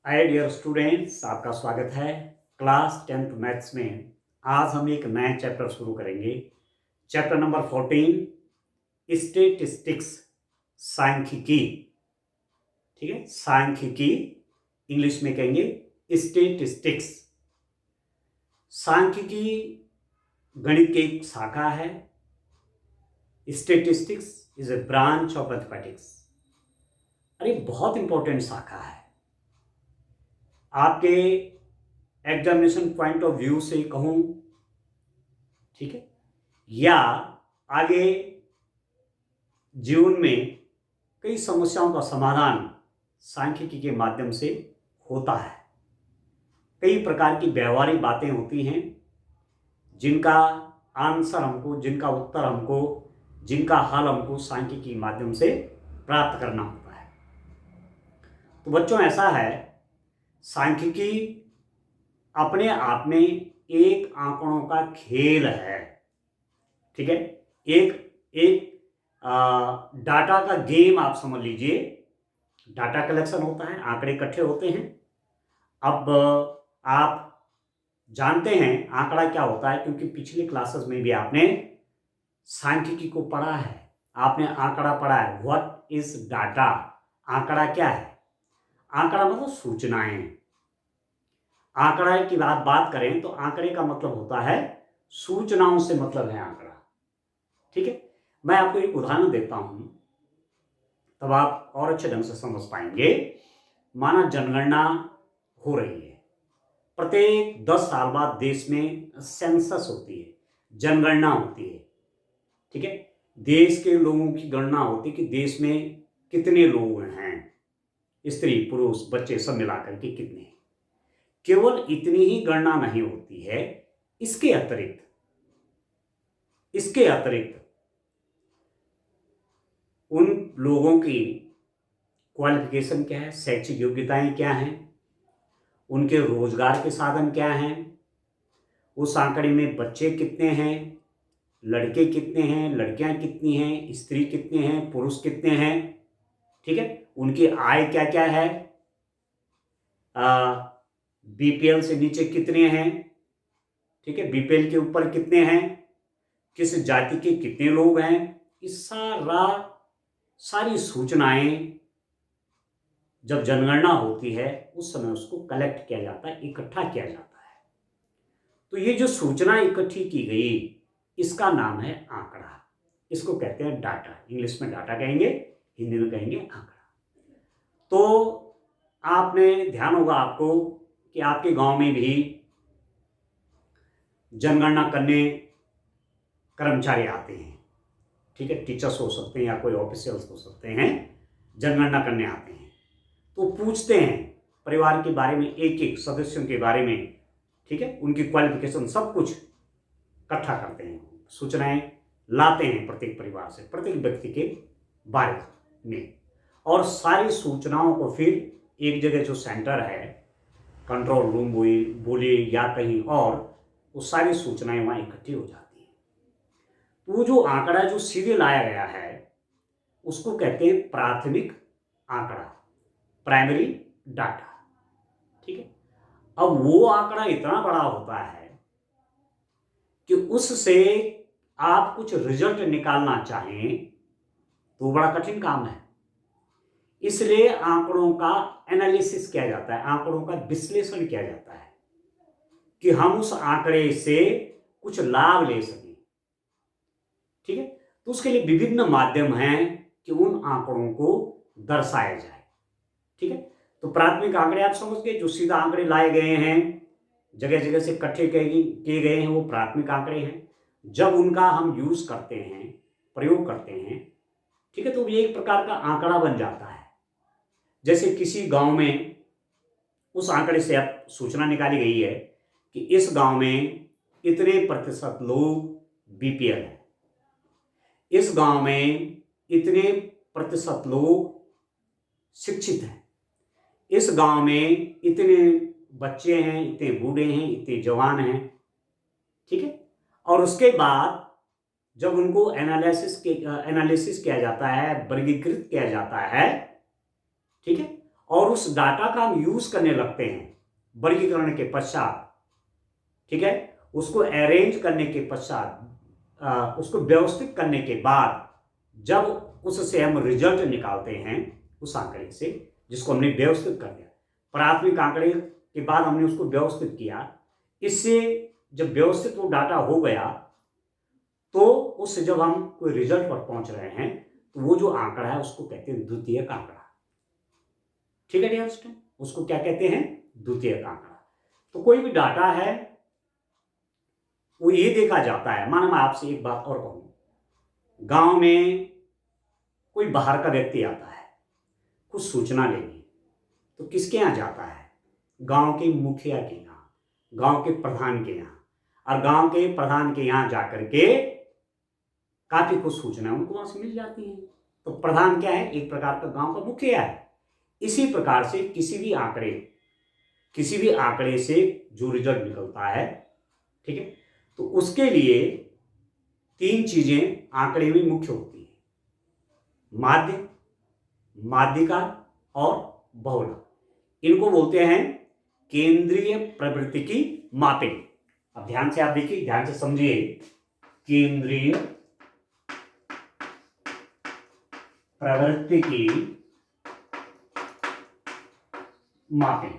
Hi dear students, आपका स्वागत है क्लास 10th मैथ्स में। आज हम एक नया चैप्टर शुरू करेंगे। चैप्टर नंबर 14 स्टैटिस्टिक्स, सांख्यिकी। ठीक है, सांख्यिकी इंग्लिश में कहेंगे स्टैटिस्टिक्स। सांख्यिकी गणित की एक शाखा है। Statistics is a branch of mathematics. अरे बहुत इंपॉर्टेंट शाखा है। आपके एग्जामिनेशन पॉइंट ऑफ व्यू से कहूं, ठीक है, या आगे जीवन में कई समस्याओं का समाधान सांख्यिकी के माध्यम से होता है। कई प्रकार की व्यवहारिक बातें होती हैं जिनका आंसर हमको, जिनका उत्तर हमको, जिनका हल हमको सांख्यिकी के माध्यम से प्राप्त करना होता है। तो बच्चों, ऐसा है, सांख्यिकी अपने आप में एक आंकड़ों का खेल है। ठीक है, एक एक डाटा का गेम आप समझ लीजिए। डाटा कलेक्शन होता है, आंकड़े इकट्ठे होते हैं। अब आप जानते हैं आंकड़ा क्या होता है, क्योंकि पिछले क्लासेस में भी आपने सांख्यिकी को पढ़ा है। आपने आंकड़ा पढ़ा है। What is data? आंकड़ा क्या है? आंकड़ा मतलब सूचनाएं। आंकड़ा की बात करें तो आंकड़े का मतलब होता है सूचनाओं से मतलब है आंकड़ा। ठीक है, मैं आपको एक उदाहरण देता हूं, तब आप और अच्छे ढंग से समझ पाएंगे। माना जनगणना हो रही है। प्रत्येक 10 साल बाद देश में सेंसस होती है, जनगणना होती है। ठीक है, देश के लोगों की गणना होती है कि देश में कितने लोग हैं, स्त्री पुरुष बच्चे सब मिलाकर के कितने हैं। केवल इतनी ही गणना नहीं होती है, इसके अतिरिक्त उन लोगों की क्वालिफिकेशन क्या है, शैक्षिक योग्यताएं क्या हैं, उनके रोजगार के साधन क्या हैं, उस आंकड़े में बच्चे कितने हैं, लड़के कितने हैं, लड़कियां कितनी हैं, स्त्री कितने हैं, पुरुष कितने हैं। ठीक है, उनकी आय क्या क्या है, बीपीएल से नीचे कितने हैं, ठीक है, बीपीएल के ऊपर कितने हैं, किस जाति के कितने लोग हैं। इस सारी सूचनाएं जब जनगणना होती है उस समय उसको कलेक्ट किया जाता है, इकट्ठा किया जाता है। तो ये जो सूचना इकट्ठी की गई, इसका नाम है आंकड़ा। इसको कहते हैं डाटा। इंग्लिश में डाटा कहेंगे, हिंदी में कहेंगे आंकड़ा। तो आपने ध्यान होगा आपको कि आपके गांव में भी जनगणना करने कर्मचारी आते हैं। ठीक है, टीचर्स हो सकते हैं या कोई ऑफिशियल्स हो सकते हैं, जनगणना करने आते हैं। तो पूछते हैं परिवार के बारे में, एक एक सदस्यों के बारे में। ठीक है, उनकी क्वालिफिकेशन सब कुछ इकट्ठा करते हैं, सूचनाएं लाते हैं प्रत्येक परिवार से, प्रत्येक व्यक्ति के बारे में। और सारी सूचनाओं को फिर एक जगह जो सेंटर है, कंट्रोल रूम बोलिए या कहीं और, वो सारी सूचनाएं वहां इकट्ठी हो जाती हैं। तो वो जो आंकड़ा जो सीधे लाया गया है उसको कहते हैं प्राथमिक आंकड़ा, प्राइमरी डाटा। ठीक है, अब वो आंकड़ा इतना बड़ा होता है कि उससे आप कुछ रिजल्ट निकालना चाहें तो बड़ा कठिन काम है। इसलिए आंकड़ों का एनालिसिस किया जाता है, आंकड़ों का विश्लेषण किया जाता है कि हम उस आंकड़े से कुछ लाभ ले सकें। ठीक है, तो उसके लिए विभिन्न माध्यम हैं कि उन आंकड़ों को दर्शाया जाए। ठीक है, तो प्राथमिक आंकड़े आप समझ गए, जो सीधा आंकड़े लाए गए हैं, जगह जगह से इकट्ठे किए गए हैं, वो प्राथमिक आंकड़े हैं। जब उनका हम यूज करते हैं, प्रयोग करते हैं, ठीक है, तो ये एक प्रकार का आंकड़ा बन जाता है। जैसे किसी गांव में उस आंकड़े से अब सूचना निकाली गई है कि इस गांव में इतने प्रतिशत लोग बीपीएल है, इस गांव में इतने प्रतिशत लोग शिक्षित हैं, इस गांव में इतने बच्चे हैं, इतने बूढ़े हैं, इतने जवान हैं। ठीक है, और उसके बाद जब उनको एनालिसिस किया जाता है, वर्गीकृत किया जाता है, ठीक है, और उस डाटा का हम यूज करने लगते हैं वर्गीकरण के पश्चात, ठीक है, उसको अरेंज करने के पश्चात, उसको व्यवस्थित करने के बाद जब उससे हम रिजल्ट निकालते हैं उस आंकड़े से, जिसको हमने व्यवस्थित कर दिया, प्राथमिक आंकड़े के बाद हमने उसको व्यवस्थित किया, इससे जब व्यवस्थित वो डाटा हो गया तो उससे जब हम कोई रिजल्ट पर पहुंच रहे हैं तो वो जो आंकड़ा है उसको कहते हैं द्वितीयक आंकड़ा। ठीक है डियर स्टूडेंट, उसको क्या कहते हैं? द्वितीयक आंकड़ा। तो कोई भी डाटा है वो ये देखा जाता है, माना मैं आपसे एक बात और कहूं, गांव में कोई बाहर का व्यक्ति आता है कुछ सूचना लेने, तो किसके यहाँ जाता है? गांव के मुखिया के यहाँ, गांव के प्रधान के यहाँ, और गांव के प्रधान के यहाँ जाकर के काफी कुछ सूचना उनको वहां से मिल जाती है। तो प्रधान क्या है? एक प्रकार का गांव का मुखिया है। इसी प्रकार से किसी भी आंकड़े से जो रिजल्ट निकलता है, ठीक है, तो उसके लिए 3 चीजें आंकड़े में मुख्य होती है: माध्य, माध्यिका और बहुलक। इनको बोलते हैं केंद्रीय प्रवृत्ति की मापिंग। अब ध्यान से आप देखिए, ध्यान से समझिए, केंद्रीय प्रवृत्ति की मापिंग,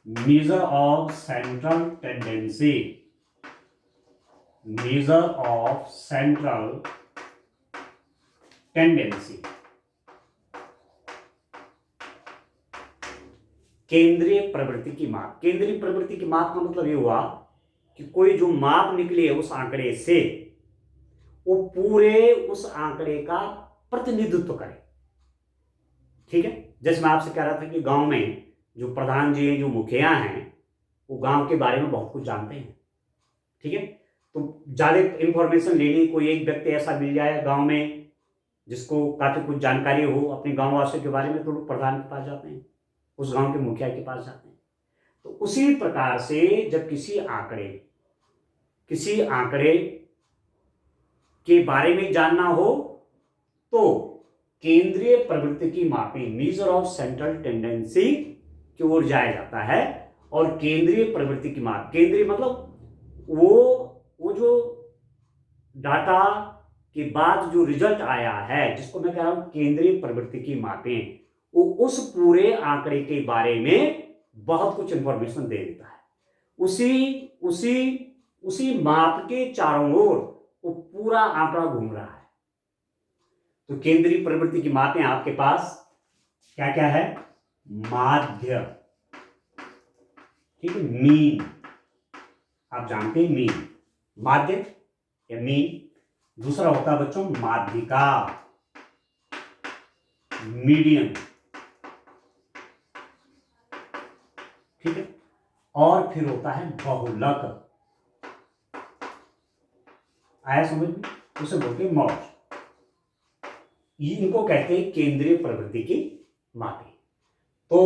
measure of central tendency, measure of central tendency। केंद्रीय प्रवृत्ति की माप। केंद्रीय प्रवृत्ति की माप का मतलब ये हुआ कि कोई जो माप निकले उस आंकड़े से वो पूरे उस आंकड़े का प्रतिनिधित्व करे। ठीक है, जैसे मैं आपसे कह रहा था कि गांव में जो प्रधान जी हैं, जो मुखिया हैं, वो गांव के बारे में बहुत कुछ जानते हैं। ठीक है, तो ज्यादा इंफॉर्मेशन लेनी, कोई एक व्यक्ति ऐसा मिल जाए गांव में जिसको काफी कुछ जानकारी हो अपने गांव वासियों के बारे में, तो लोग प्रधान के पास जाते हैं, उस गांव के मुखिया के पास जाते हैं। तो उसी प्रकार से जब किसी आंकड़े के बारे में जानना हो तो केंद्रीय प्रवृत्ति की मापिंग, मेजर ऑफ सेंट्रल टेंडेंसी की ओर जाया जाता है। और केंद्रीय प्रवृत्ति की माप, केंद्रीय मतलब वो जो डाटा के बाद जो रिजल्ट आया है, जिसको मैं कह रहा हूं केंद्रीय प्रवृत्ति की मापें, वो उस पूरे आंकड़े के बारे में बहुत कुछ इंफॉर्मेशन दे देता है। उसी माप के चारों ओर वो पूरा आंकड़ा घूम रहा है। तो केंद्रीय प्रवृत्ति की मापें आपके पास क्या क्या है? माध्य, ठीक है, मीन, आप जानते हैं मीन, माध्य या मीन। दूसरा होता है बच्चों माध्यिका, मीडियन, ठीक है, और फिर होता है बहुलक। आया समझ में? उसे बोलते हैं मौज। इनको कहते हैं केंद्रीय प्रवृत्ति की मापें। तो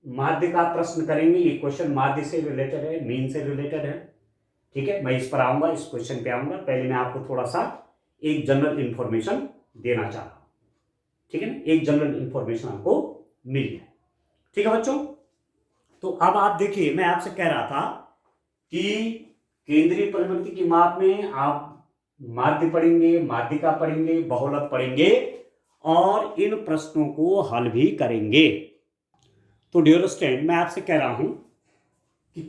माध्य का प्रश्न करेंगे, ये क्वेश्चन माध्य से रिलेटेड है, मीन से रिलेटेड है। ठीक है, मैं इस पर आऊंगा, इस क्वेश्चन पे आऊंगा। पहले मैं आपको थोड़ा सा एक जनरल इंफॉर्मेशन देना चाह रहा हूं। ठीक है ना, एक जनरल इंफॉर्मेशन आपको मिल जाए। ठीक है बच्चों, तो अब आप देखिए, मैं आपसे कह रहा था कि केंद्रीय प्रवृत्ति की माप में आप माध्य पढ़ेंगे, माध्यिका पढ़ेंगे, बहुलक पढ़ेंगे और इन प्रश्नों को हल भी करेंगे। तो डियर स्टूडेंट, मैं आपसे कह रहा हूं कि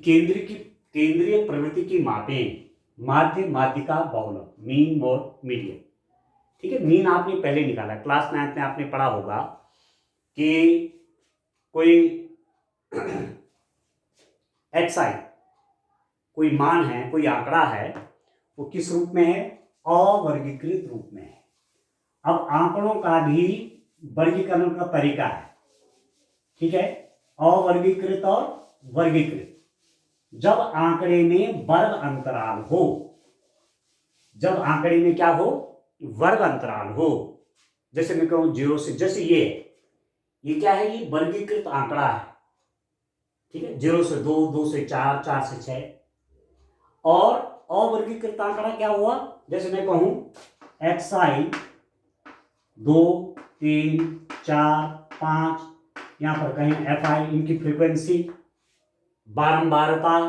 केंद्रीय प्रवृत्ति की मापें, माध्य, माध्यिका, बहुलक, मीन और मीडियन। ठीक है, मीन आपने पहले निकाला, क्लास 9 में आपने पढ़ा होगा कि कोई एक्सआई, कोई मान है, कोई आंकड़ा है, वो किस रूप में है? अवर्गीकृत रूप में है। अब आंकड़ों का भी वर्गीकरण का तरीका है। ठीक है, अवर्गीकृत और वर्गीकृत। जब आंकड़े में वर्ग अंतराल हो, जब आंकड़े में क्या हो? वर्ग अंतराल हो, जैसे मैं कहूं 0 से, जैसे ये क्या है? ये वर्गीकृत आंकड़ा है। ठीक है, 0 से 2, 2 से 4, 4 से 6। और अवर्गीकृत आंकड़ा क्या हुआ? जैसे मैं कहूं xi 2, 3, 4, 5, यहाँ पर कहीं FI, इनकी फ्रीक्वेंसी, बारंबारता,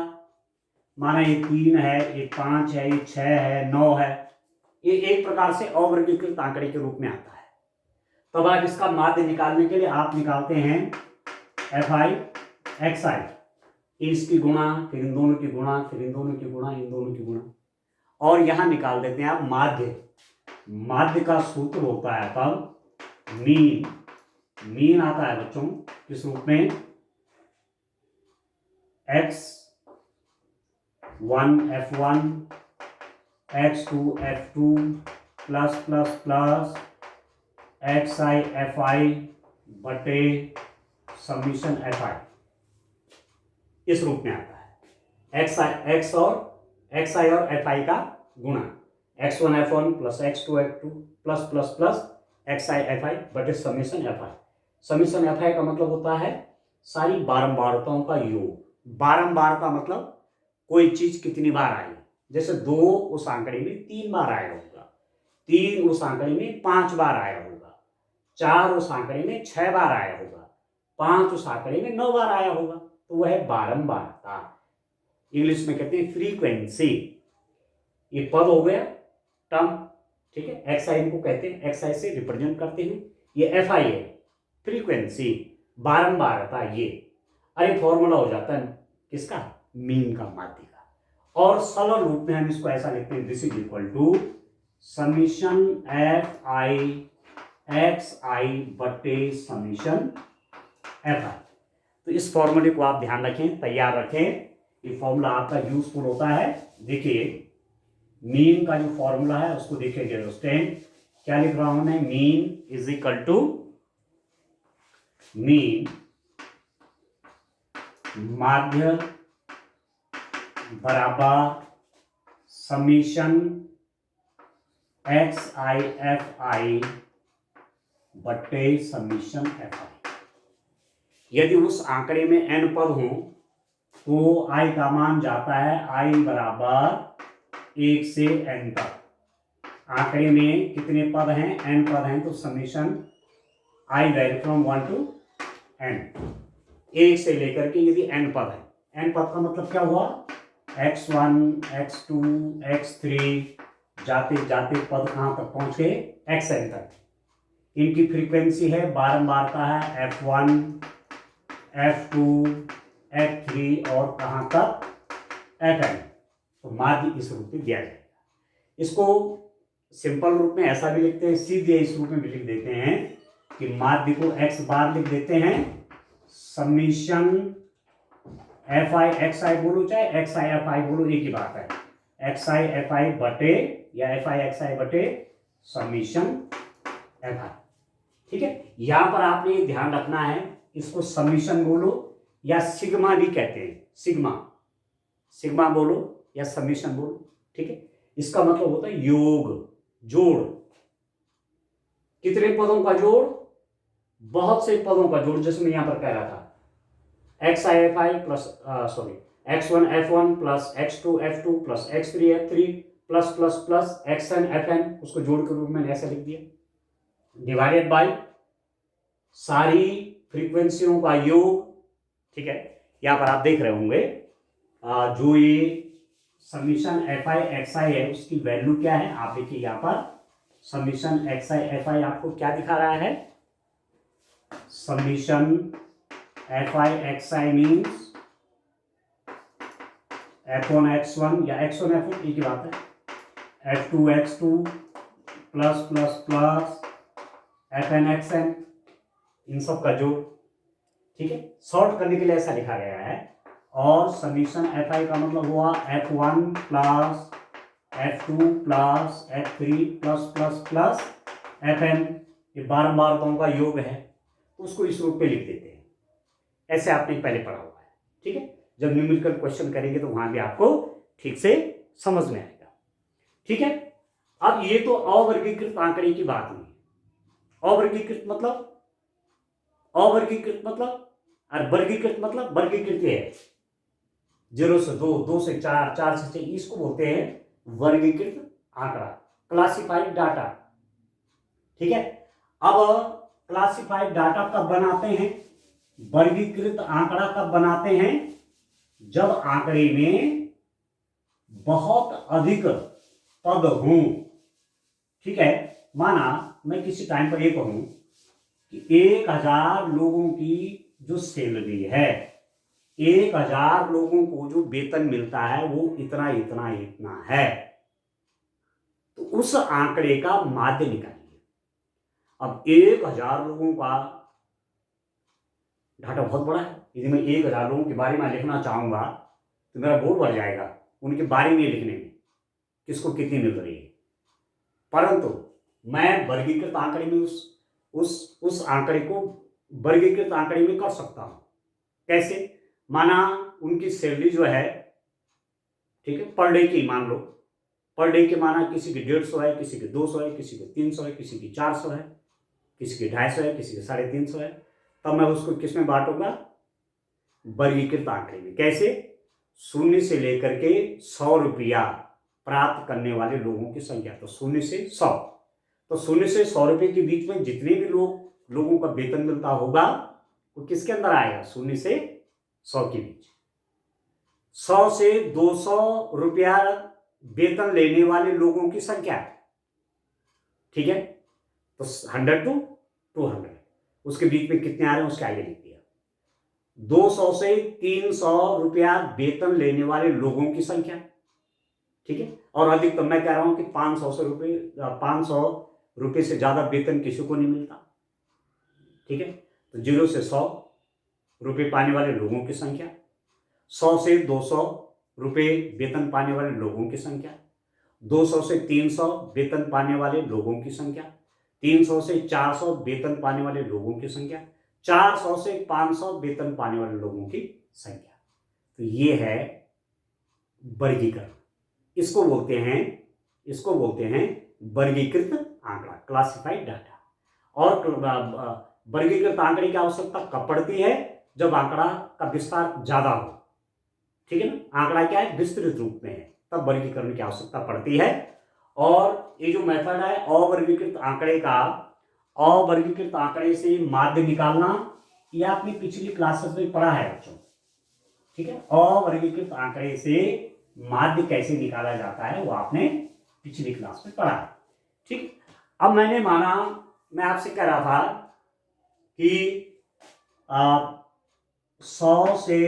माना ये 3 है, ये 5 है, ये 6 है, 9 है, ये एक प्रकार से अवर्गीकृत आंकड़े के रूप में आता है। तब आप इसका माध्य निकालने के लिए आप निकालते हैं FI XI, इसकी गुणा, फिर इन दोनों की गुणा, फिर इन दोनों की गुणा, इन दोनों की गुणा, और यहां निकाल देते हैं आप माध्य। माध्य का सूत्र होता है तब मीन, मीन आता है बच्चों किस रूप में, X1 F1 X2 F2 plus plus plus XI FI बटे समीशन FI, इस रूप में आता है। X XI और FI का गुणा, X1 F1 plus X2 F2 plus plus plus XI FI बटे समीशन FI। समीशन FI का मतलब होता है सारी बारंबारताओं का योग। बारंबारता मतलब कोई चीज कितनी बार आई, जैसे 2 उस आंकड़े में 3 बार आया होगा, 3 उस आंकड़े में 5 बार आया होगा, 4 उस आंकड़े में 6 बार आया होगा, 5 उस आंकड़े में 9 बार आया होगा, तो वह है बारंबारता। इंग्लिश में कहते हैं फ्रीक्वेंसी। ये पद हो गया, टर्म, ठीक है। एक्साई को कहते हैं, एक्साई से रिप्रेजेंट करते हैं। ये FI है, फ्रीक्वेंसी, बारंबारता। ये अरे फॉर्मूला हो जाता है किसका, मीन का, माध्य का। और सरल रूप में हम इसको ऐसा लिखते हैं, this is equal to summation FI XI बटे समीशन FI। तो इस फॉर्मूले को आप ध्यान रखें, तैयार रखें, ये फॉर्मूला आपका यूजफुल होता है। देखिए मीन का जो फॉर्मूला है उसको देखिए दोस्तों, क्या लिख रहा हूं मैं, mean is equal to mean माध्य बराबर समीशन XI FI बटे समीशन FI। यदि उस आंकड़े में n पद हो तो I का मान जाता है I बराबर 1 से n तक। आंकड़े में कितने पद हैं, n पद हैं, तो summation I vary from 1 to n, 1 से लेकर के यदि n पद है, n पद का मतलब क्या हुआ, X1 X2 X3 जाते जाते पद कहां तक पहुंच गए, XN तक। इनकी फ्रीक्वेंसी है, बारंबारता है F1 F2 F3 और कहां तक, FN। तो माध्य इस रूप में दिया जाएगा। इसको सिंपल रूप में ऐसा भी लिखते हैं, सीधे इस रूप में भी लिख देते हैं कि माध्य को x बार लिख देते हैं, समीशन FI XI बोलो चाहे XI FI बोलो, एक ही बात है, XI FI बटे या FI XI बटे समीशन FI। ठीक है, यहां पर आपने ध्यान रखना है, इसको समीशन बोलो या सिग्मा भी कहते हैं, सिग्मा, सिग्मा बोलो या समीशन बोलो, ठीक है। इसका मतलब होता है योग, जोड़, कितने पदों का जोड़, बहुत से पदों का जोड़, जिसमें यहां पर कह रहा था XI FI plus X1 F1 plus X2 F2 plus X3 F3 plus plus plus XN FN, उसको जोड़ के रूप में ऐसा लिख दिया, डिवाइडेड बाय सारी फ्रीक्वेंसियों का योग। ठीक है, यहां पर आप देख रहे होंगे जो ये समीशन FI XI है उसकी वैल्यू क्या है, आप देखिए यहां पर समीशन XI FI आपको क्या दिखा रहा है, summation FI XI means F1 X1 या X1 F1 एक ही बात है, F2 X2 plus plus plus FN XN, इन सब का जोड़। ठीक है, शॉर्ट करने के लिए ऐसा लिखा गया है। और समीशन FI का मतलब हुआ F1 plus F2 plus F3 plus plus plus FN, ये बारंबारताओं का योग है, तो उसको इस रूप में लिख देते हैं, ऐसे आपने पहले पढ़ा हुआ है। ठीक है, जब न्यूमेरिकल क्वेश्चन करेंगे तो वहां भी आपको ठीक से समझ में आएगा। ठीक है, अब ये तो अवर्गीकृत आंकड़े की बात हुई। अवर्गीकृत मतलब, अवर्गीकृत मतलब, और वर्गीकृत मतलब, वर्गीकृत है 0 से 2, 2 से 4, 4 से 6, इसको बोलते हैं वर्गीकृत आंकड़ा, क्लासिफाइड डाटा। ठीक है, अब क्लासिफाइड डाटा कब बनाते हैं, वर्गीकृत आंकड़ा कब बनाते हैं, जब आंकड़े में बहुत अधिक पद हों। ठीक है, माना मैं किसी टाइम पर ये कहूं कि 1000 लोगों की जो सैलरी है, 1000 लोगों को जो वेतन मिलता है वो इतना इतना इतना है, तो उस आंकड़े का माध्य निकालिए। अब 1000 लोगों का डाटा बहुत बड़ा है, यदि मैं 1000 लोगों के बारे में लिखना चाहूंगा तो मेरा बोर्ड बढ़ जाएगा उनके बारे में लिखने में, किसको कितनी मिल रही है। परंतु मैं वर्गीकृत आंकड़े में उस आंकड़े को वर्गीकृत आंकड़े में कर सकता हूं। कैसे? माना उनकी सैलरी जो है, ठीक है, पर डे की मान लो, पर डे के माना किसी की 150 है, किसी की 200 है, किसी की 300 है, किसी की 400 है, किसी की 250 है, किसी की 350 है। तब मैं उसको किस में बांटूंगा? वर्गीकृत आंकड़े में। कैसे? 0 से लेकर के 100 रुपया प्राप्त करने वाले लोगों की संख्या, तो 0 से 100, तो 0 से 100 रुपये के बीच में जितने भी लोगों का वेतन मिलता होगा वो किसके अंदर आएगा? 0 से 100 के बीच। 100 से 200 रुपया वेतन लेने वाले लोगों की संख्या, ठीक है, तो 100 to 200, उसके बीच में कितने आ रहे हैं उसके आगे लिख दिया। 200 से 300 रुपया वेतन लेने वाले लोगों की संख्या, ठीक है, और अधिकतम मैं कह रहा हूं कि 500 रुपये से ज्यादा वेतन किसी को नहीं मिलता। ठीक है, तो 0 से 100 रुपये पाने वाले लोगों की संख्या, 100 से 200 रुपये वेतन पाने वाले लोगों की संख्या, 200 से 300 वेतन पाने वाले लोगों की संख्या, 300 से 400 वेतन पाने वाले लोगों की संख्या, 400 से 500 वेतन पाने वाले लोगों की संख्या। तो ये है वर्गीकरण। इसको बोलते हैं वर्गीकृत आंकड़ा, क्लासिफाइड डाटा। और वर्गीकृत आंकड़े की आवश्यकता कब पड़ती है? जब आंकड़ा का विस्तार ज्यादा हो। ठीक है ना, आंकड़ा क्या है? विस्तृत रूप में है, तब वर्गीकरण की आवश्यकता पड़ती है। और ये जो मेथड है अवर्गीकृत आंकड़े का, अवर्गीकृत आंकड़े से माध्य निकालना, ये आपने पिछली क्लासेस में पढ़ा है बच्चों। ठीक है, अवर्गीकृत आंकड़े से माध्य कैसे निकाला जाता है वो आपने पिछली क्लास में पढ़ा है। ठीक, अब मैं आपसे कह रहा था कि 100 से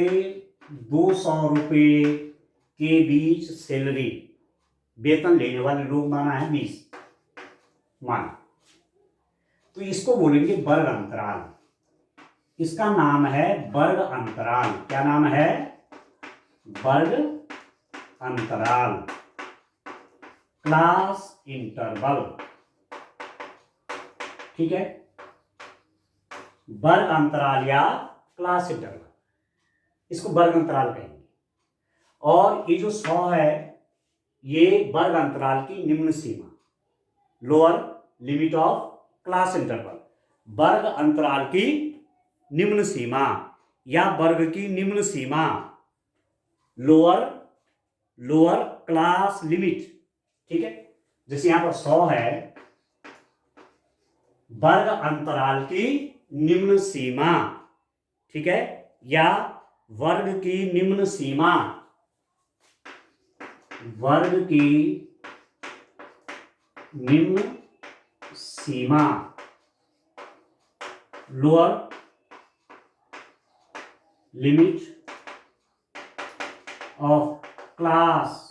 200 रुपये के बीच सैलरी वेतन लेने वाले लोग माना है 20 माना, तो इसको बोलेंगे वर्ग अंतराल। इसका नाम है वर्ग अंतराल। क्या नाम है? वर्ग अंतराल, क्लास इंटरवल। ठीक है, वर्ग अंतराल या क्लास इंटरवल, इसको वर्ग अंतराल कहेंगे। और ये जो 100 है ये वर्ग अंतराल की निम्न सीमा, lower limit of class interval, वर्ग अंतराल की निम्न सीमा या वर्ग की निम्न सीमा, लोअर क्लास लिमिट। ठीक है, जैसे यहां पर 100 है, वर्ग अंतराल की निम्न सीमा, ठीक है, या वर्ग की निम्न सीमा, वर्ग की निम्न सीमा, लोअर लिमिट ऑफ क्लास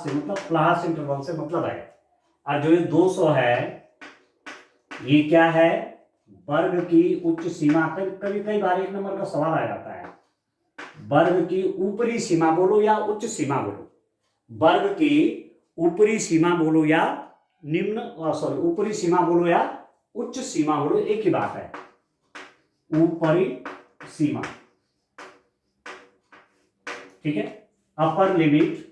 से मतलब क्लास इंटरवल से मतलब है। और जो ये 200 है ये क्या है? वर्ग की उच्च सीमा। कई बार एक नंबर का सवाल आ जाता है, वर्ग की ऊपरी सीमा बोलो या उच्च सीमा बोलो, वर्ग की ऊपरी सीमा बोलो या ऊपरी सीमा बोलो या उच्च सीमा बोलो, एक ही बात है, ऊपरी सीमा। ठीक है, अपर लिमिट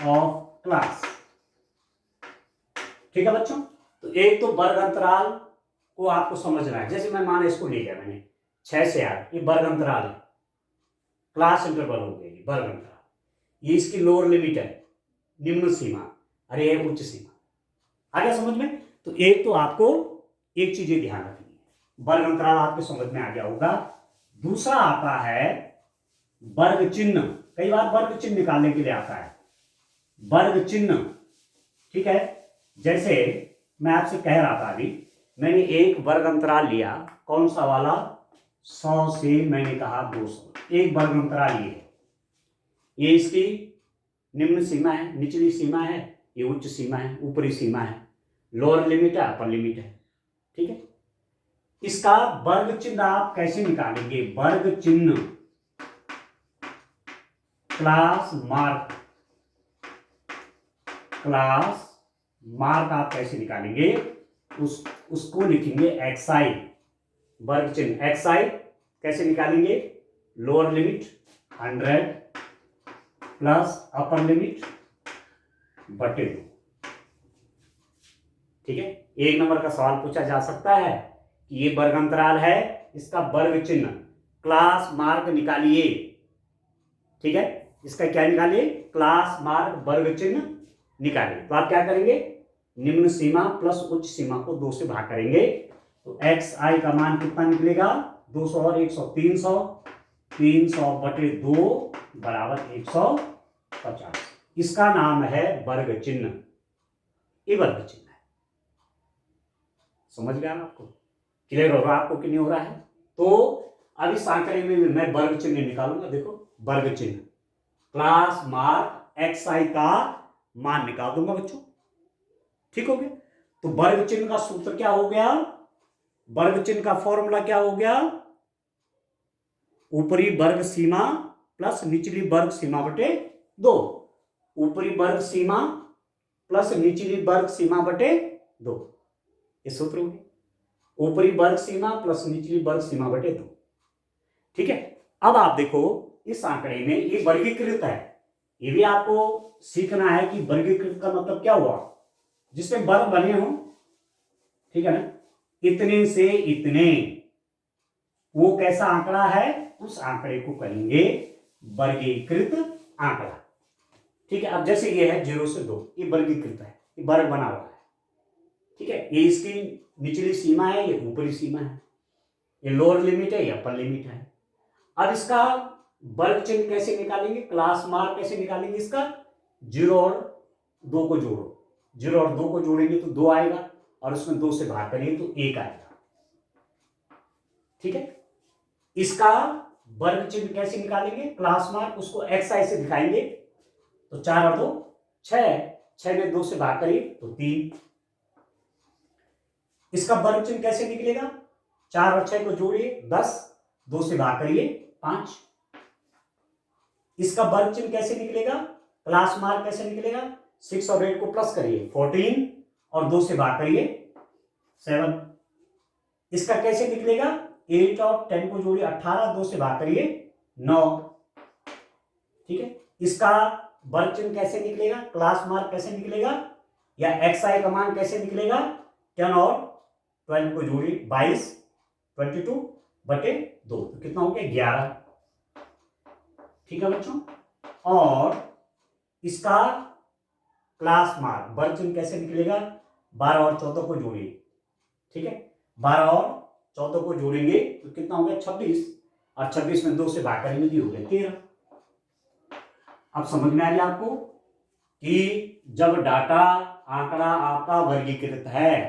ऑफ क्लास। ठीक है बच्चों, तो एक तो वर्ग अंतराल को आपको समझना है। जैसे मैं माना इसको ले गया मैंने 6 से 8, ये वर्ग अंतराल है, क्लास इंटरवल हो गई वर्ग अंतराल। ये इसकी लोअर लिमिट है, निम्न सीमा, अरे ये उच्च सीमा। आ गया समझ में? तो एक तो आपको एक चीज ध्यान रखनी है, वर्ग अंतराल आपके समझ में आ गया होगा। दूसरा आता है वर्ग चिन्ह। कई बार वर्ग चिन्ह निकालने के लिए आता है वर्ग चिन्ह, ठीक है। जैसे मैं आपसे कह रहा था अभी, मैंने एक वर्ग अंतराल लिया, कौन सा वाला, 100 से मैंने कहा 200, एक वर्ग अंतराल ये है, ये इसकी निम्न सीमा है, निचली सीमा है, ये उच्च सीमा है, ऊपरी सीमा है, लोअर लिमिट है, अपर लिमिट है, ठीक है। इसका वर्ग चिन्ह आप कैसे निकालेंगे? वर्ग चिन्ह क्लास मार्क आप कैसे निकालेंगे? उसको लिखेंगे xi, वर्ग चिन्ह xi कैसे निकालेंगे? Lower limit 100 plus upper limit बटे 2, ठीक है। एक नंबर का सवाल पूछा जा सकता है कि ये वर्ग अंतराल है, इसका वर्ग चिन्ह क्लास मार्क निकालिए, ठीक है। इसका क्या निकालिए? क्लास मार्क वर्ग चिन्ह निकालिए। तो आप क्या करेंगे? निम्न सीमा प्लस उच्च सीमा को 2 से भाग करेंगे, तो xi का मान कितना निकलेगा? 200 और 100 300, 300 बटे 2 बराबर 150। इसका नाम है वर्ग चिन्ह, ये वर्ग चिन्ह है। समझ गया आपको? क्लियर हो रहा है आपको कि नहीं हो रहा है? तो अब इस आंकड़े में मैं वर्ग चिन्ह निकालूंगा। देखो वर्ग चिन्ह क्लास मार्क xi का मान निकाल दूंगा बच्चों, ठीक हो गया। तो वर्ग चिन्ह का सूत्र क्या हो गया? वर्ग चिन्ह का फॉर्मूला क्या हो गया? ऊपरी वर्ग सीमा प्लस निचली वर्ग सीमा बटे 2, ऊपरी वर्ग सीमा प्लस निचली वर्ग सीमा बटे 2, ये सूत्र हो गया। ऊपरी वर्ग सीमा प्लस निचली वर्ग सीमा बटे 2, ठीक है। अब आप देखो इस आंकड़े में ये वर्गीकृत है, ये भी आपको सीखना है कि वर्गीकृत का मतलब क्या हुआ, जिसमें वर्ग बने हो, ठीक है ना। इतने से इतने, वो कैसा आंकड़ा है? उस आंकड़े को कहेंगे वर्गीकृत आंकड़ा, ठीक है। अब जैसे ये है 0 से 2, ये वर्गीकृत है, ये वर्ग बना हुआ है, ठीक है। ये इसकी निचली सीमा है, ये ऊपरी सीमा है, ये लोअर लिमिट है, ये अपर लिमिट है। अब इसका वर्ग चिन्ह कैसे निकालेंगे? क्लास मार्क कैसे निकालेंगे इसका? 0 और 2 को जोड़ो, 0 और 2 को जोड़ेंगे तो 2 आएगा, और उसमें 2 से भाग करेंगे तो 1 आएगा, ठीक है। इसका वर्ग चिन्ह कैसे निकालेंगे? क्लास मार्क उसको xi से दिखाएंगे, तो 4 और 2 6, 6 में 2 से भाग करिए तो 3। इसका वर्ग चिन्ह कैसे निकलेगा? 4 और 6 को जोड़िए 10, 2 से भाग करिए 5। इसका वर्ग चिन्ह कैसे निकलेगा? क्लास मार्क कैसे निकलेगा? 6 और 8 को प्लस करिए 14, और 2 से भाग करिए 7। इसका कैसे निकलेगा? 8 और 10 को जोड़िए 18, 2 से भाग करिए 9, ठीक है। इसका वर्ग चिन्ह कैसे निकलेगा? क्लास मार्क कैसे निकलेगा, या xi का मान कैसे निकलेगा? 10 और 12 को जोड़िए 22, 22 बटे 2, तो कितना हो गया? 11, ठीक है बच्चों। और इसका क्लास मार्क वर्ग चिन्ह कैसे निकलेगा? 12 और 14 को जोड़िए, ठीक है। 12 और 14 को जोड़ेंगे तो कितना हो गया? 26, और 26 में 2 से भाग करेंगे तो हो गया 13। अब समझ में आ गया आपको कि जब डाटा आंकड़ा आपका वर्गीकृत है,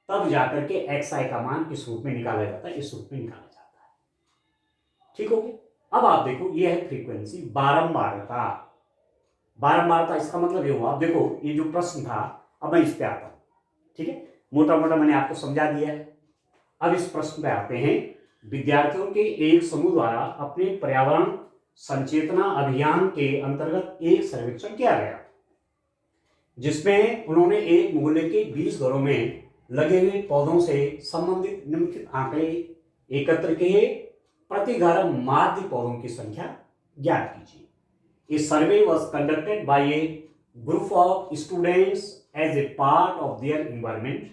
तब जाकर के xi का मान किस रूप में निकाला जाता है? इस रूप में निकाला जाता है, ठीक हो गया। अब आप देखो ये है फ्रीक्वेंसी, बारंबारता। बारंबारता इसका मतलब ये हुआ, अब देखो ये जो प्रश्न था, अब मैं इस पे आता हूं, ठीक है। मोटा मोटा मैंने आपको समझा दिया है। अब इस प्रश्न पे आते हैं। विद्यार्थियों के एक समूह द्वारा अपने पर्यावरण संचेतना अभियान के अंतर्गत एक सर्वेक्षण किया गया, जिसमें उन्होंने एक मोहल्ले के 20 घरों में लगे हुए पौधों से संबंधित निम्नलिखित आंकड़े एकत्र किए। प्रति घर माध्य पौधों की संख्या ज्ञात कीजिए। A survey was conducted by a group of students as a part of their environment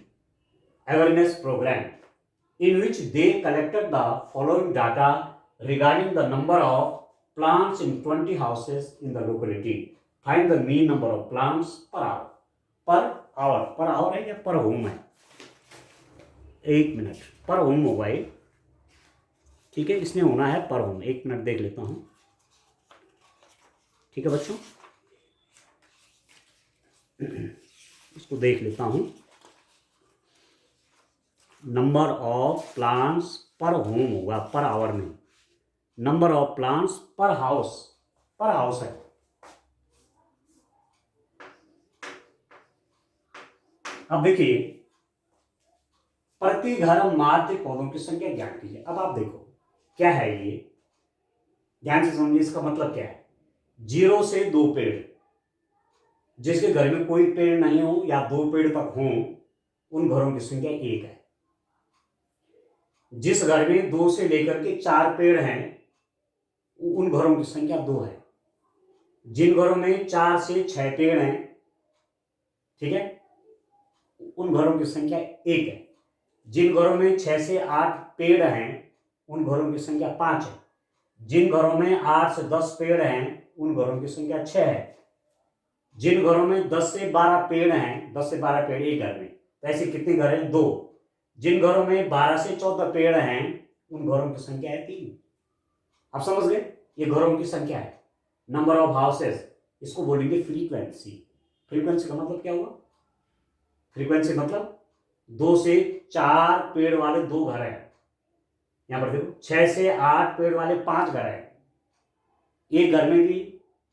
awareness program, in which they collected the following data regarding the number of plants in 20 houses in the locality. Find the mean number of plants per hour. Per hour पर है या पर home है? 1 minute, पर home होगा ये, ठीक है, इसमें होना है पर होम। 1 मिनट देख लेता हूँ, ठीक है बच्चों, इसको देख लेता हूँ। नंबर ऑफ प्लांट्स पर होम होगा, पर आवर में। नंबर ऑफ प्लांट्स पर हाउस है। अब देखिए, प्रति घर माध्य पौधों की संख्या ज्ञात कीजिए। अब आप देखो क्या है ये, ध्यान से समझिए, इसका मतलब क्या है। 0 से 2 पेड़, जिसके घर में कोई पेड़ नहीं हो या 2 पेड़ तक हो, उन घरों की संख्या 1 है। जिस घर में 2 से लेकर के 4 पेड़ हैं, उन घरों की संख्या 2 है। जिन घरों में 4 से 6 पेड़ हैं, ठीक है, उन घरों की संख्या 1 है। जिन घरों में 6 से 8 पेड़ हैं, उन घरों की संख्या 5 है। जिन घरों में 8 से 10 पेड़ हैं, उन घरों की संख्या 6 है। जिन घरों में 10 से 12 पेड़ हैं, 10 से 12 पेड़ एक घर में, तो ऐसे कितने घर हैं? 2। जिन घरों में 12 से 14 पेड़ हैं, उन घरों की संख्या है 3। आप समझ गए, ये घरों की संख्या है। नंबर ऑफ हाउसेस, इसको बोलेंगे फ्रीक्वेंसी। फ्रीक्वेंसी का मतलब क्या हुआ? फ्रीक्वेंसी मतलब 2 से 4 पेड़ वाले 2 घर हैं। यहां पर देखो 6 से 8 पेड़ वाले 5 घर हैं। एक घर में भी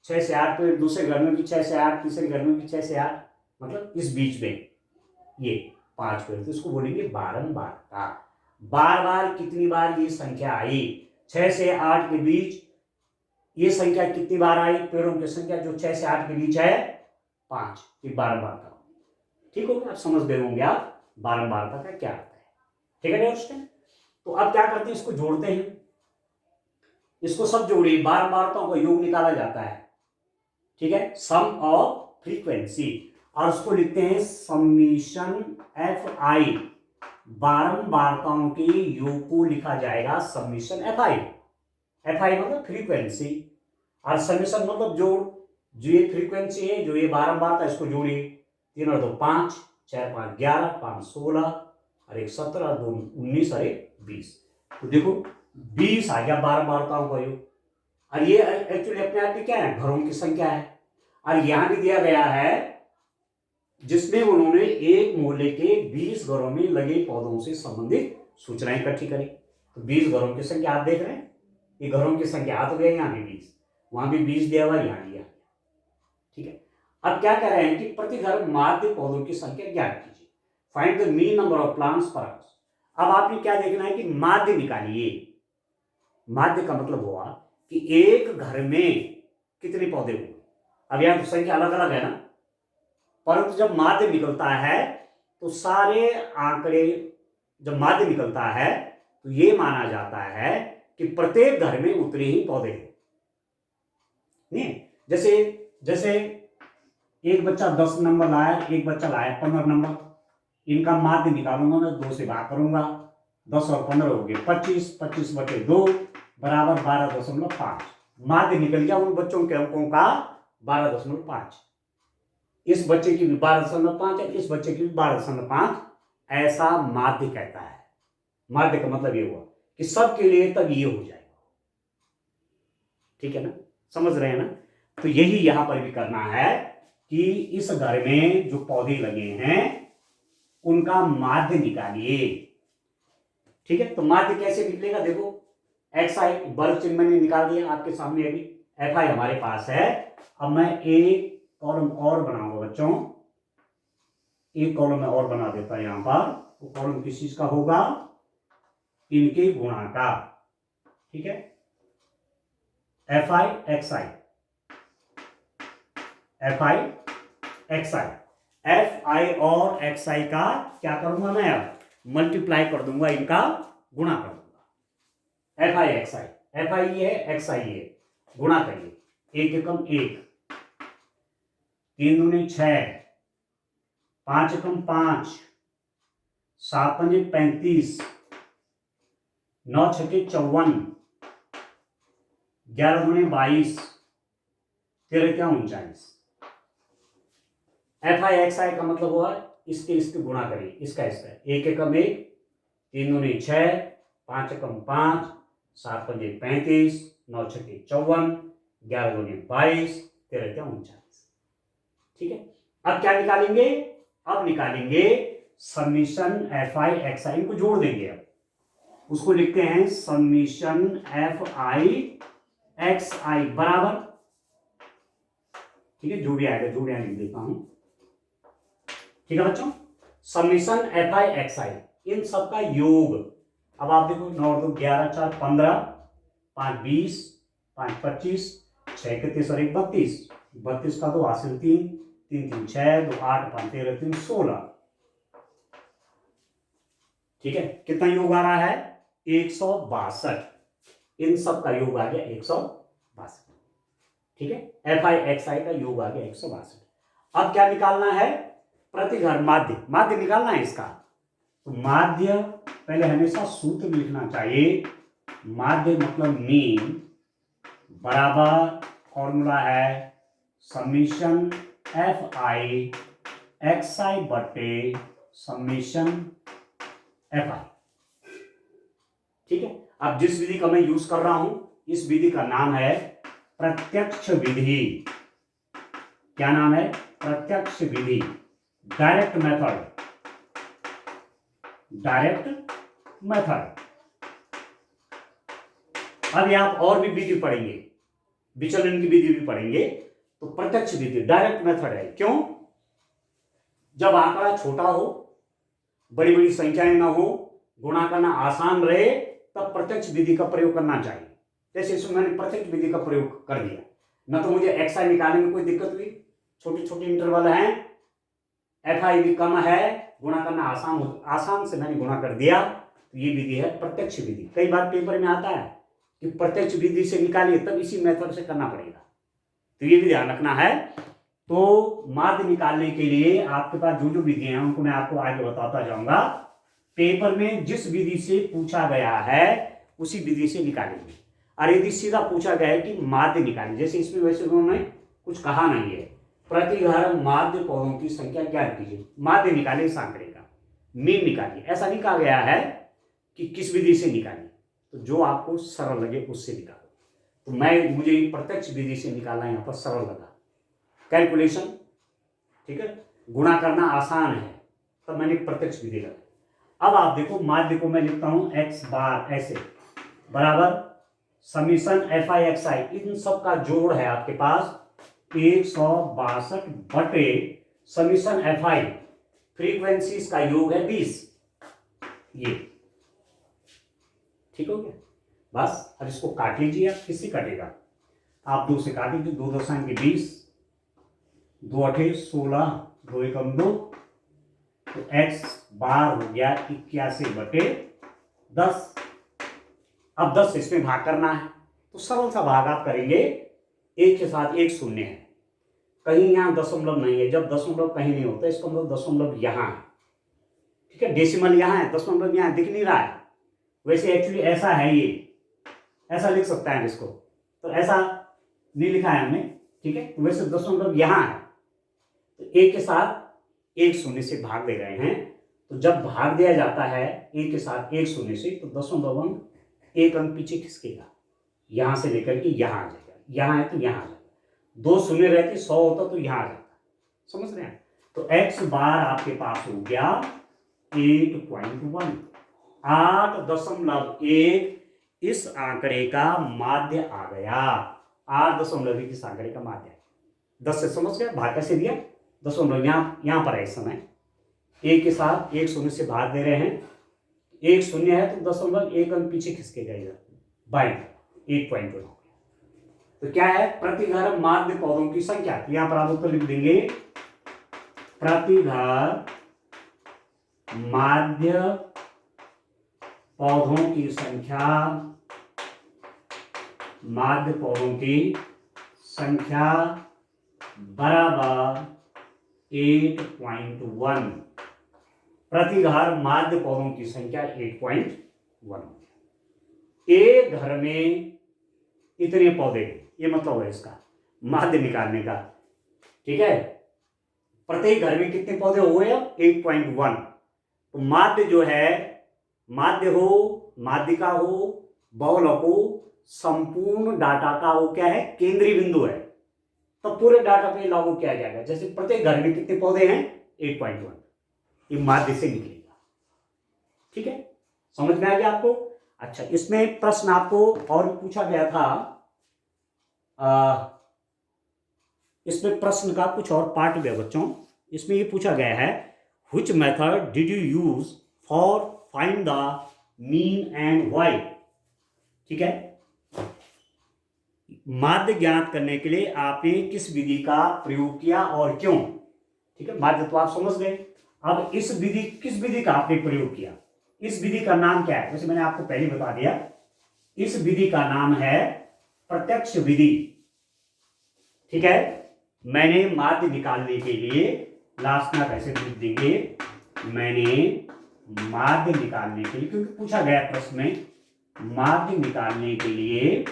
6 से 8 पेड़, दूसरे घर में भी 6 से 8, तीसरे घर में भी 6 से 8, मतलब इस बीच में ये 5 पेड़। तो इसको बोलेंगे बारंबारता। बार बार कितनी बार ये संख्या आई? 6 से 8 के बीच ये संख्या कितनी बार आई? पेड़ों की संख्या जो 6 से 8 के बीच है 5, ये बारंबारता। ठीक हो गया, आप समझ गए होंगे आप बारंबारता का क्या अर्थ है। ठीक है दोस्तों, तो अब क्या करते हैं, इसको जोड़ते हैं। इसको सब जोड़िए, बारंबारताओं का योग निकाला जाता है, ठीक है, सम ऑफ फ्रीक्वेंसी, और उसको लिखते हैं समीशन FI। बारंबारताओं के योग को लिखा जाएगा समीशन FI। FI मतलब फ्रीक्वेंसी, और समीशन मतलब जोड़। जो ये फ्रीक्वेंसी है, जो ये बारंबारता, इसको जोड़िए। 3 और 2 5, 4 5 11, 5 16, और 1 17, 2 19, और 1 20। तो देखो 20 आ गया बारंबारताओं का योग। और ये एक्चुअली अपने आप में क्या है? घरों की संख्या है। और यहां भी दिया गया है जिसमें उन्होंने एक मोहल्ले के 20 घरों में लगे पौधों से संबंधित सूचनाएं इकट्ठी करी। तो 20 घरों की संख्या आप देख रहे हैं, ये घरों की संख्या आ तो गई, यहाँ भी 20, वहां भी 20 दिया हुआ, यहाँ दिया। ठीक है, अब क्या कह रहे हैं कि प्रति घर माध्य पौधों की संख्या ज्ञात कीजिए। Find the mean number of plants पर हाउस। अब आपने क्या देखना है कि माध्य निकालिए। माध्य का मतलब हुआ कि एक घर में कितने पौधे हुए। अब यहां तो संख्या अलग अलग है ना, परंतु जब माध्य निकलता है तो सारे आंकड़े, जब माध्य निकलता है तो यह माना जाता है कि प्रत्येक घर में उतने ही पौधे हैं। नहीं, जैसे जैसे एक बच्चा 10 नंबर लाया, एक बच्चा लाया 15 नंबर, इनका माध्य निकालूंगा मैं, 2 से भाग करूंगा, 10 और 15 हो गए 25, 25 बटे 2 बराबर 12.5। माध्य निकल गया उन बच्चों के अंकों का 12.5। इस बच्चे की भी 12.5 है, इस बच्चे की भी 12.5, ऐसा माध्य कहता है। माध्य का मतलब ये हुआ कि सबके लिए तब ये हो जाएगा। ठीक है ना, समझ रहे हैं ना। तो यही यहां पर भी करना है कि इस घर में जो पौधे लगे हैं उनका माध्य निकालिए। ठीक है, तो माध्य कैसे निकलेगा? देखो XI वर्ग चिन्ह मैंने निकाल दिया आपके सामने, अभी FI हमारे पास है। अब मैं एक कॉलम और बनाऊंगा बच्चों, एक कॉलम में और बना देता है यहां पर। तो कॉलम किस चीज का होगा? इनके गुणा का। ठीक है, FI XI, FI XI, FI और XI का क्या करूंगा मैं? अब मल्टीप्लाई कर दूंगा, इनका गुणा कर दूंगा। FI XI, FI ये है, XI ये, गुणा करिए। 1 एकम 1, 3 दूनी 6, 5 एकम 5, 7 पंजे 35, 9 छके 54, 11 दूनी 22, 13 क्या 39। FI XI का मतलब हुआ इसके गुणा करिए, इसका 1 एकम 1, 3 दूनी 6, 5 एकम 5, 7 पंजे 35, 9 छठे 54, 11 दूनी 22, 13 क्या 39। ठीक है, अब क्या निकालेंगे? अब निकालेंगे समीशन एफ आई एक्स आई को जोड़ देंगे। अब उसको लिखते हैं समीशन एफ आई एक्स आई बराबर, ठीक है, जो भी आएगा जो भी लिख देता हूं। ठीक है बच्चों, समीशन एफ आई एक्स आई इन सबका योग। अब आप देखो 9 2 11 4 15, 5 20, 5 25, 6 के 30 और 1 32, 32 का 2 हासिल 3, 3 3 6, 2 8 5 13 3 16। ठीक है, कितना योग आ रहा है? 162। इन सब का योग आ गया 162। ठीक है, एफ आई एक्स आई का योग आ गया 162। अब क्या निकालना है? प्रतिघर माध्य, माध्य निकालना है इसका। तो माध्य पहले हमेशा सूत्र लिखना चाहिए। माध्य मतलब मीन बराबर फॉर्मूला है समीशन एफ आई एक्स आई बटे समीशन एफ आई। ठीक है, अब जिस विधि का मैं यूज कर रहा हूं इस विधि का नाम है प्रत्यक्ष विधि। क्या नाम है? प्रत्यक्ष विधि, डायरेक्ट मेथड, डायरेक्ट मेथड। अब आप और भी विधि पढ़ेंगे, विचलन की विधि भी पढ़ेंगे। तो प्रत्यक्ष विधि डायरेक्ट मेथड है। क्यों? जब आंकड़ा छोटा हो, बड़ी बड़ी संख्याएं ना हो, गुणा करना आसान रहे, तब प्रत्यक्ष विधि का प्रयोग करना चाहिए। जैसे इसमें मैंने प्रत्यक्ष विधि का प्रयोग कर दिया, न तो मुझे एक्स आई निकालने में कोई दिक्कत हुई, छोटे छोटे इंटरवल हैं, एफ आई भी कम है, गुणा करना आसान से मैंने गुणा कर दिया। तो ये विधि है प्रत्यक्ष विधि। कई बार पेपर में आता है कि प्रत्यक्ष विधि से निकालिए, तब इसी मेथड से करना पड़ेगा, तो ये भी ध्यान रखना है। तो माध्य निकालने के लिए आपके पास जो जो विधियां हैं उनको मैं आपको आगे बताता जाऊंगा। पेपर में जिस विधि से पूछा गया है उसी विधि से निकालेंगे। और यदि सीधा पूछा गया है कि माध्य निकालें, जैसे इसमें वैसे उन्होंने कुछ कहा नहीं है, प्रतिघर माध्य पौधों की संख्या ज्ञात कीजिए, माध्य निकाले इस आंकड़े का, मीन निकालिए, ऐसा नहीं कहा गया है कि किस विधि से निकालिए। तो जो आपको सरल लगे उससे निकालो। तो मुझे प्रत्यक्ष विधि से निकालना यहाँ पर सरल लगा, कैलकुलेशन, ठीक है, गुणा करना आसान है, तब मैंने प्रत्यक्ष विधि लगा। अब आप देखो माध्य को मैं लिखता हूं एक्स बार ऐसे बराबर समीशन एफ आई एक्स आई, इन सब का जोड़ है आपके पास 162 बटे समीशन एफ आई, फ्रीक्वेंसीज का योग है 20। ये ठीक हो गया। बस अब इसको काट लीजिए। आप किससे काटेगा? आप 2 से काट लीजिए, 2 दशमलव के 20, 2 अठे 16, 2 एकम 2, तो एक्स बार हो गया 81 बटे 10। अब 10 इसमें भाग करना है, तो सरल सा भाग आप करेंगे, एक के साथ एक शून्य है, कहीं यहां दशमलव नहीं है। जब दशमलव कहीं नहीं होता इसका मतलब दशमलव यहां है। ठीक है, डेसिमल यहां है, दशमलव यहां दिख नहीं रहा है। वैसे एक्चुअली ऐसा है, ये ऐसा लिख सकता है इसको, तो ऐसा नहीं लिखा है हमने। ठीक है, तो वैसे दशमलव यहां है, तो एक के साथ एक शून्य से भाग दे रहे हैं। तो जब भाग दिया जाता है एक के साथ एक शून्य से, तो दशमलव अंक एक अंक पीछे खिसकेगा, यहां से लेकर के यहां आ जाएगा। यहां है तो यहां आ जाएगा, 2 शून्य रहते 100 होता तो यहां आ जाता। समझ रहे हैं? तो एक्स बार आपके पास हो गया 8.1, 8.1 इस आंकड़े का माध्य आ गया। 8.1 इस आंकड़े का माध्य है। 10 से समझ गए भाग कैसे दिया? दशमलव यहां पर है इस समय, एक के साथ एक शून्य से भाग दे रहे हैं, एक शून्य है तो दशमलव एक अंक पीछे खिसकेगा इधर, बाई 8.1। तो क्या है? प्रतिघर माध्य पौधों की संख्या। तो यहां पर आप उत्तर लिख देंगे प्रतिघर माध्य पौधों की संख्या, माध्य पौधों की संख्या बराबर 8.1। प्रतिघर माध्य पौधों की संख्या 8.1। एक घर में इतने पौधे, ये मतलब है इसका माध्य निकालने का। ठीक है, प्रत्येक घर में कितने पौधे हुए? 8.1। तो माध्य जो है, माध्य हो, माध्यिका हो, बहुलक हो, संपूर्ण डाटा का वो क्या है? केंद्रीय बिंदु है। तो पूरे डाटा पे लागू किया जाएगा। जैसे प्रत्येक घर में कितने पौधे हैं? 8.1। ये माध्य से निकलेगा। ठीक है, समझ में आ गया आपको? अच्छा, इसमें प्रश्न आपको और पूछा गया था, इसमें प्रश्न का कुछ और पार्ट भी है बच्चों। इसमें ये पूछा गया है, which method did you use for find the mean and why? ठीक है, माध्य ज्ञात करने के लिए आपने किस विधि का प्रयोग किया और क्यों? ठीक है, माध्य तो आप समझ गए। अब इस विधि, किस विधि का आपने प्रयोग किया, इस विधि का नाम क्या है? वैसे मैंने आपको पहले बता दिया, इस विधि का नाम है प्रत्यक्ष विधि। ठीक है, मैंने माध्य निकालने के लिए, लास्ट में कैसे लिख देंगे, मैंने माध्य निकालने के लिए, क्योंकि पूछा गया प्रश्न में, माध्य निकालने के लिए,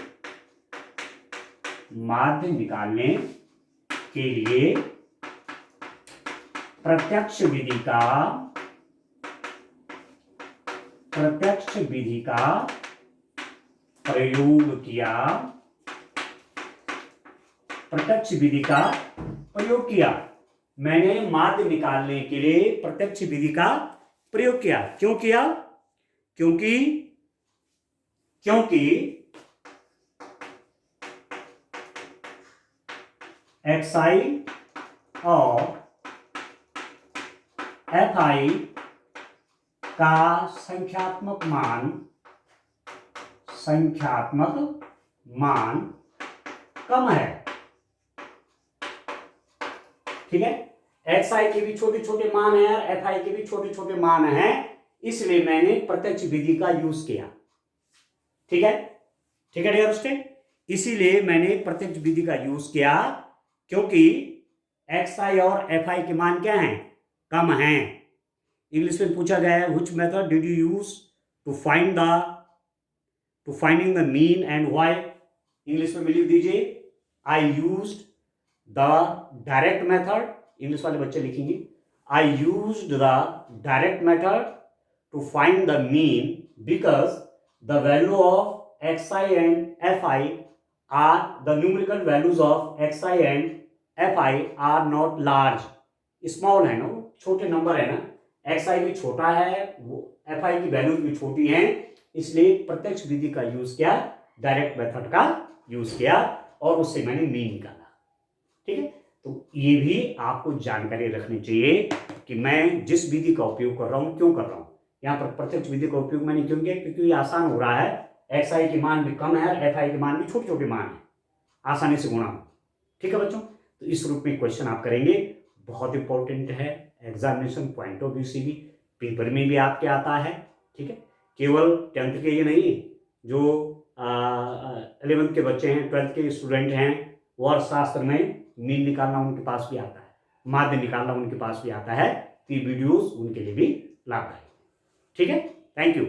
माध्य निकालने के लिए प्रत्यक्ष विधि का, प्रत्यक्ष विधि का प्रयोग किया, प्रत्यक्ष विधि का प्रयोग किया। मैंने माध्य निकालने के लिए प्रत्यक्ष विधि का प्रयोग किया। क्यों किया? क्योंकि xi और fi का संख्यात्मक मान कम है। ठीक है, xi के भी छोटे छोटे मान है और fi के भी छोटे छोटे मान है, इसलिए मैंने प्रत्यक्ष विधि का यूज किया। ठीक है, ठीक है डियर स्टूडेंट, इसीलिए मैंने प्रत्यक्ष विधि का यूज किया, क्योंकि xi और fi के मान क्या हैं? कम हैं। इंग्लिश में पूछा गया है, which method did you use to finding the mean and why? English में लिख दीजिए, I used the direct method. English वाले बच्चे लिखेंगे, I used the direct method to find the mean because the value of xi and fi are the numerical values of xi and fi are not large, small है ना, छोटे number है ना, xi भी छोटा है, fi की values भी छोटी हैं, इसलिए प्रत्यक्ष विधि का यूज किया, डायरेक्ट मेथड का यूज किया और उससे मैंने मीन निकाला। ठीक है, तो ये भी आपको जानकारी रखनी चाहिए कि मैं जिस विधि का उपयोग कर रहा हूं, क्यों कर रहा हूं। यहां पर प्रत्यक्ष विधि का उपयोग मैंने क्यों किया? क्योंकि ये आसान हो रहा है, xi के मान भी कम है और fi के मान भी छोटे छोटे मान है, आसानी से गुणा हो। ठीक है बच्चों, तो इस रूप में क्वेश्चन आप करेंगे, बहुत इंपॉर्टेंट है, एग्जामिनेशन पॉइंट ऑफ व्यू से भी, पेपर में भी आपके आता है। ठीक है, केवल 10th के ये नहीं, जो 11th के बच्चे हैं, 12th के स्टूडेंट हैं, वो अर्थशास्त्र में मीन निकालना उनके पास भी आता है, माध्य निकालना उनके पास भी आता है, तो ये वीडियोस उनके लिए भी लाभदायक। ठीक है, थैंक यू।